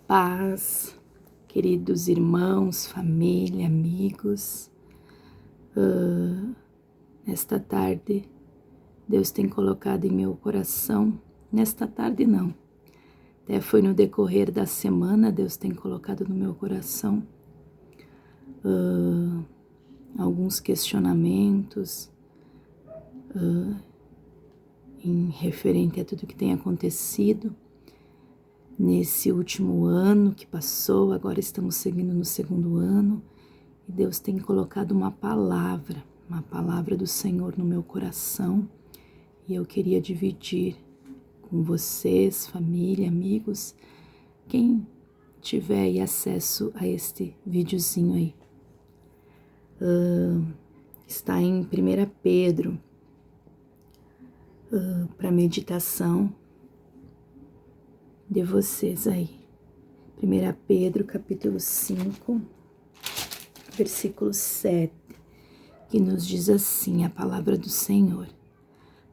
Paz, queridos irmãos, família, amigos. Nesta tarde, Deus tem colocado em meu coração, nesta tarde não, até foi no decorrer da semana, Deus tem colocado no meu coração alguns questionamentos em referente a tudo que tem acontecido nesse último ano que passou. Agora estamos seguindo no segundo ano e Deus tem colocado uma palavra do Senhor no meu coração e eu queria dividir com vocês, família, amigos, quem tiver aí acesso a este videozinho aí. Está em 1 Pedro, para meditação de vocês aí. 1 Pedro, capítulo 5, versículo 7, que nos diz assim a palavra do Senhor: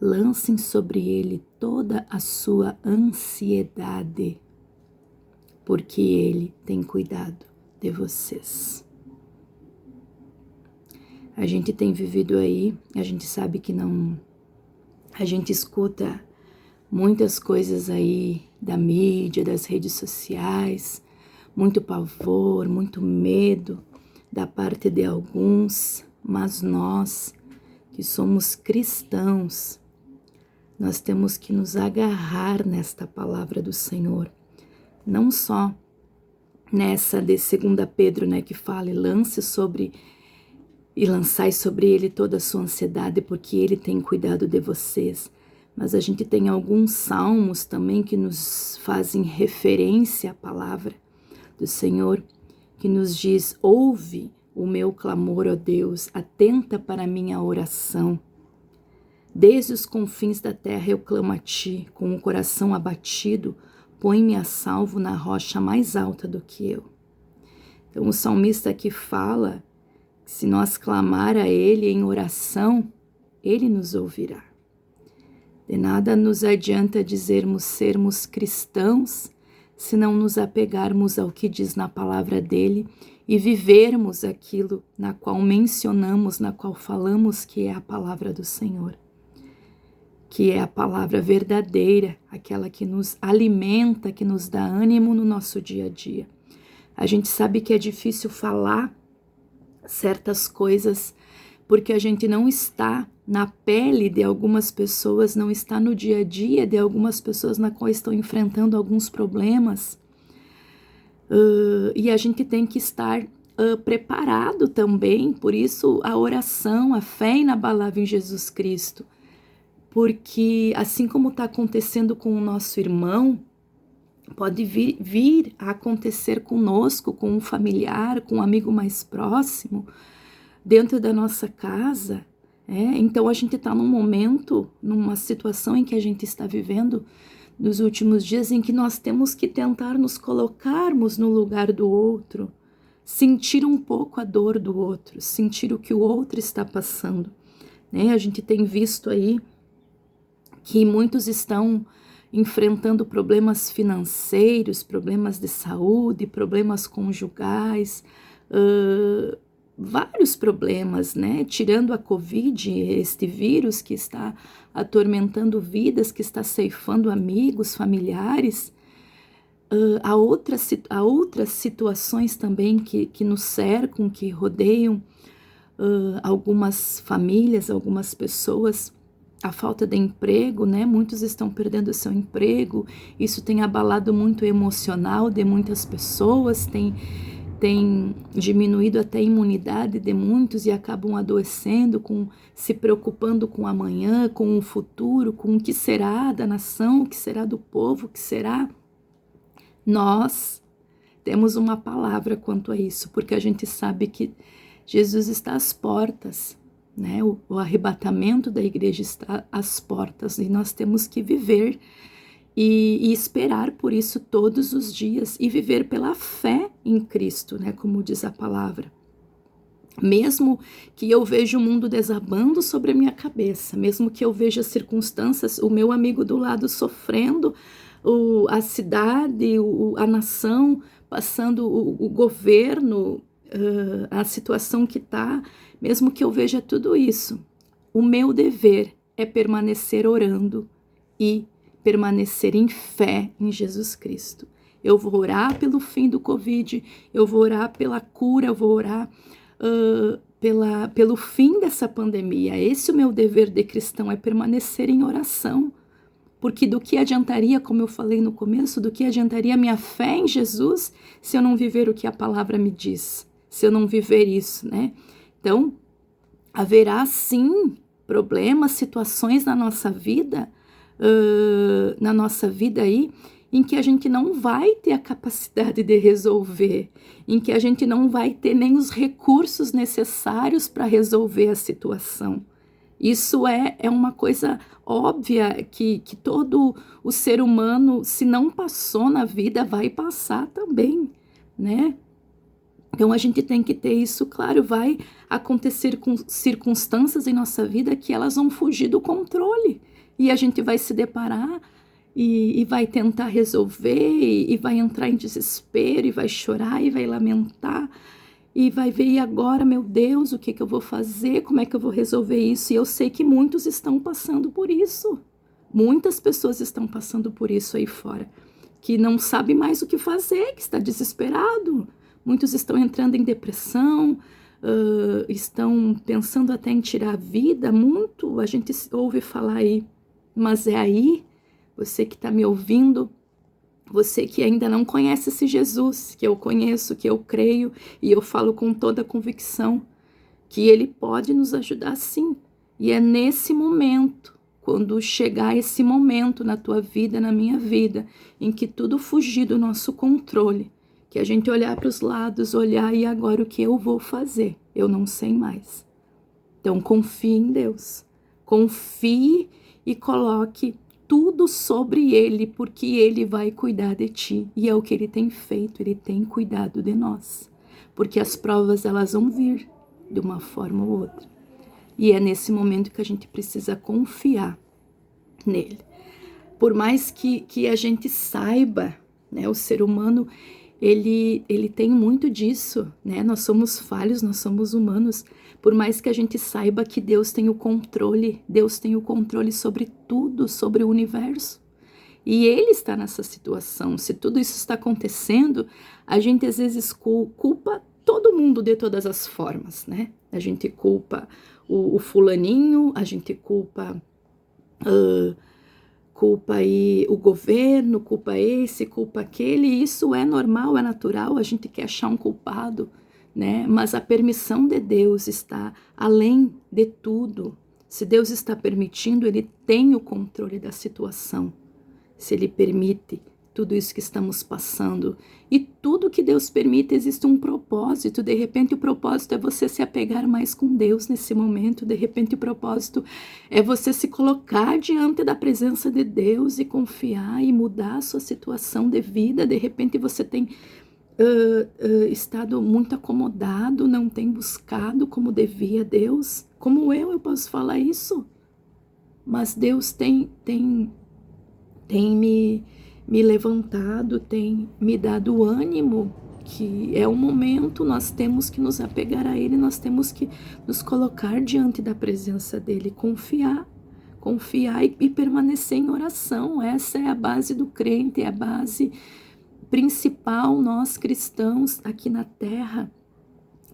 lancem sobre ele toda a sua ansiedade, porque ele tem cuidado de vocês. A gente tem vivido aí, a gente sabe que não, a gente escuta muitas coisas aí da mídia, das redes sociais, muito pavor, muito medo da parte de alguns, mas nós que somos cristãos, nós temos que nos agarrar nesta palavra do Senhor, não só nessa de 2 Pedro, né, que fala e lançai sobre ele toda a sua ansiedade, porque ele tem cuidado de vocês. Mas a gente tem alguns salmos também que nos fazem referência à palavra do Senhor, que nos diz: ouve o meu clamor, ó Deus, atenta para a minha oração. Desde os confins da terra eu clamo a ti, com o coração abatido, põe-me a salvo na rocha mais alta do que eu. Então o salmista aqui fala que se nós clamar a ele em oração, ele nos ouvirá. De nada nos adianta sermos cristãos, se não nos apegarmos ao que diz na palavra dele e vivermos aquilo na qual mencionamos, na qual falamos que é a palavra do Senhor, que é a palavra verdadeira, aquela que nos alimenta, que nos dá ânimo no nosso dia a dia. A gente sabe que é difícil falar certas coisas porque a gente não está na pele de algumas pessoas, não está no dia a dia de algumas pessoas na qual estão enfrentando alguns problemas. E a gente tem que estar preparado também, por isso a oração, a fé inabalável em Jesus Cristo. Porque assim como está acontecendo com o nosso irmão, pode vir a acontecer conosco, com um familiar, com um amigo mais próximo, dentro da nossa casa. Então a gente está num momento, numa situação em que a gente está vivendo nos últimos dias, em que nós temos que tentar nos colocarmos no lugar do outro, sentir um pouco a dor do outro, sentir o que o outro está passando. A gente tem visto aí que muitos estão enfrentando problemas financeiros, problemas de saúde, problemas conjugais, vários problemas, tirando a Covid, este vírus que está atormentando vidas, que está ceifando amigos, familiares. Há outras situações também que nos cercam, que rodeiam algumas famílias, algumas pessoas. A falta de emprego, muitos estão perdendo o seu emprego, isso tem abalado muito o emocional de muitas pessoas, tem diminuído até a imunidade de muitos e acabam adoecendo, se preocupando com o amanhã, com o futuro, com o que será da nação, o que será do povo, o que será. Nós temos uma palavra quanto a isso, porque a gente sabe que Jesus está às portas. O arrebatamento da igreja está às portas e nós temos que viver e esperar por isso todos os dias e viver pela fé em Cristo, como diz a palavra. Mesmo que eu veja o mundo desabando sobre a minha cabeça, mesmo que eu veja circunstâncias, o meu amigo do lado sofrendo a cidade, a nação, passando o governo, a situação que está, mesmo que eu veja tudo isso, o meu dever é permanecer orando e permanecer em fé em Jesus Cristo. Eu vou orar pelo fim do Covid, eu vou orar pela cura, eu vou orar pelo fim dessa pandemia. Esse é o meu dever de cristão, é permanecer em oração. Porque do que adiantaria, como eu falei no começo, do que adiantaria minha fé em Jesus se eu não viver o que a palavra me diz, se eu não viver isso, né? Então, haverá sim problemas, situações na nossa vida aí, em que a gente não vai ter a capacidade de resolver, em que a gente não vai ter nem os recursos necessários para resolver a situação. Isso é uma coisa óbvia que todo o ser humano, se não passou na vida, vai passar também, né? Então a gente tem que ter isso claro, vai acontecer com circunstâncias em nossa vida que elas vão fugir do controle e a gente vai se deparar e vai tentar resolver e vai entrar em desespero e vai chorar e vai lamentar e vai ver, e agora, meu Deus, o que eu vou fazer, como é que eu vou resolver isso? E eu sei que muitos estão passando por isso, muitas pessoas estão passando por isso aí fora, que não sabe mais o que fazer, que está desesperado. Muitos estão entrando em depressão, estão pensando até em tirar a vida, muito a gente ouve falar aí. Mas é aí, você que está me ouvindo, você que ainda não conhece esse Jesus, que eu conheço, que eu creio, e eu falo com toda a convicção, que Ele pode nos ajudar sim. E é nesse momento, quando chegar esse momento na tua vida, na minha vida, em que tudo fugir do nosso controle, que a gente olhar para os lados, olhar e agora o que eu vou fazer? Eu não sei mais. Então confie em Deus. Confie e coloque tudo sobre Ele, porque Ele vai cuidar de ti. E é o que Ele tem feito, Ele tem cuidado de nós. Porque as provas, elas vão vir de uma forma ou outra. E é nesse momento que a gente precisa confiar nele. Por mais que a gente saiba, né, o ser humano, ele tem muito disso, né? Nós somos falhos, nós somos humanos. Por mais que a gente saiba que Deus tem o controle sobre tudo, sobre o universo. E Ele está nessa situação. Se tudo isso está acontecendo, a gente às vezes culpa todo mundo de todas as formas, né? A gente culpa o fulaninho, a gente culpa aí o governo, culpa esse, culpa aquele, e isso é normal, é natural, a gente quer achar um culpado, né? Mas a permissão de Deus está além de tudo. Se Deus está permitindo, Ele tem o controle da situação. Se Ele permite tudo isso que estamos passando, e tudo que Deus permite existe um propósito. De repente o propósito é você se apegar mais com Deus nesse momento, de repente o propósito é você se colocar diante da presença de Deus e confiar e mudar a sua situação de vida. De repente você tem estado muito acomodado, não tem buscado como devia Deus. Como eu posso falar isso? Mas Deus tem me levantado, tem me dado ânimo, que é o momento, nós temos que nos apegar a Ele, nós temos que nos colocar diante da presença dEle, confiar e permanecer em oração. Essa é a base do crente, é a base principal, nós cristãos aqui na terra,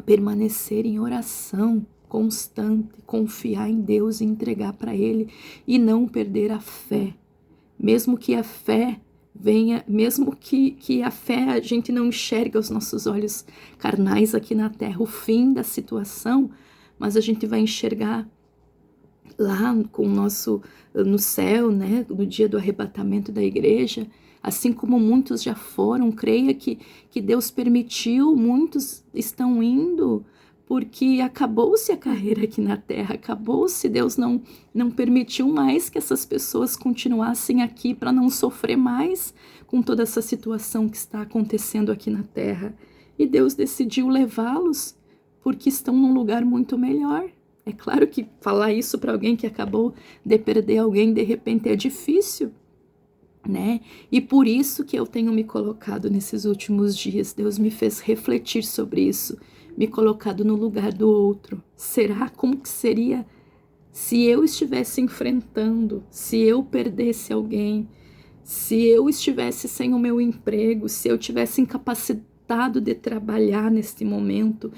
permanecer em oração constante, confiar em Deus e entregar para Ele e não perder a fé. Mesmo que a fé venha, mesmo que a fé a gente não enxerga aos nossos olhos carnais aqui na terra o fim da situação, mas a gente vai enxergar lá com o nosso, no céu, né, no dia do arrebatamento da igreja, assim como muitos já foram. Creia que Deus permitiu, muitos estão indo, porque acabou-se a carreira aqui na terra, acabou-se, Deus não permitiu mais que essas pessoas continuassem aqui para não sofrer mais com toda essa situação que está acontecendo aqui na terra. E Deus decidiu levá-los porque estão num lugar muito melhor. É claro que falar isso para alguém que acabou de perder alguém de repente é difícil, né? E por isso que eu tenho me colocado nesses últimos dias. Deus me fez refletir sobre isso, me colocado no lugar do outro. Será? Como que seria se eu estivesse enfrentando, se eu perdesse alguém, se eu estivesse sem o meu emprego, se eu tivesse incapacitado de trabalhar neste momento,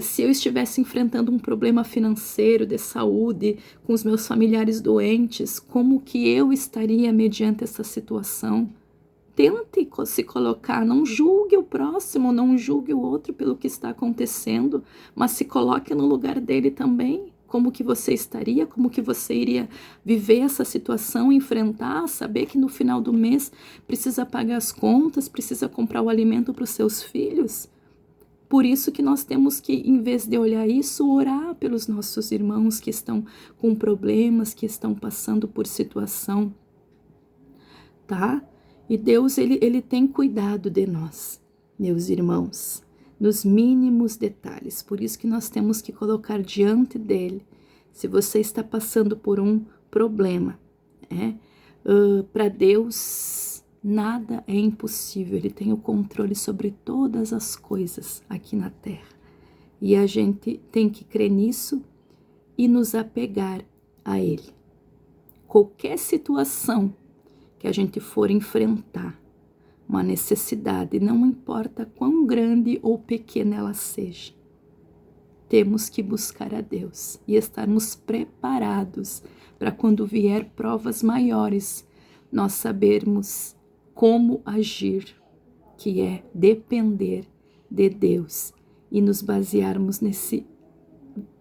se eu estivesse enfrentando um problema financeiro, de saúde, com os meus familiares doentes, como que eu estaria mediante essa situação? Tente se colocar, não julgue o próximo, não julgue o outro pelo que está acontecendo, mas se coloque no lugar dele também. Como que você estaria, como que você iria viver essa situação, enfrentar, saber que no final do mês precisa pagar as contas, precisa comprar o alimento para os seus filhos. Por isso que nós temos que, em vez de olhar isso, orar pelos nossos irmãos que estão com problemas, que estão passando por situação, tá? E Deus, ele tem cuidado de nós, meus irmãos, nos mínimos detalhes. Por isso que nós temos que colocar diante dele. Se você está passando por um problema, para Deus nada é impossível. Ele tem o controle sobre todas as coisas aqui na terra. E a gente tem que crer nisso e nos apegar a ele. Qualquer situação que a gente for enfrentar, uma necessidade, não importa quão grande ou pequena ela seja, temos que buscar a Deus e estarmos preparados para quando vier provas maiores, nós sabermos como agir, que é depender de Deus e nos basearmos nesse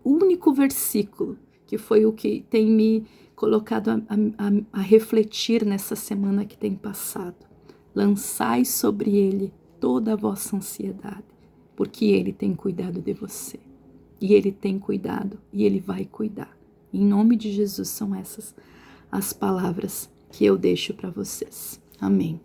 único versículo, que foi o que tem me colocado a refletir nessa semana que tem passado. Lançai sobre ele toda a vossa ansiedade, porque ele tem cuidado de você. E ele tem cuidado e ele vai cuidar. Em nome de Jesus são essas as palavras que eu deixo para vocês. Amém.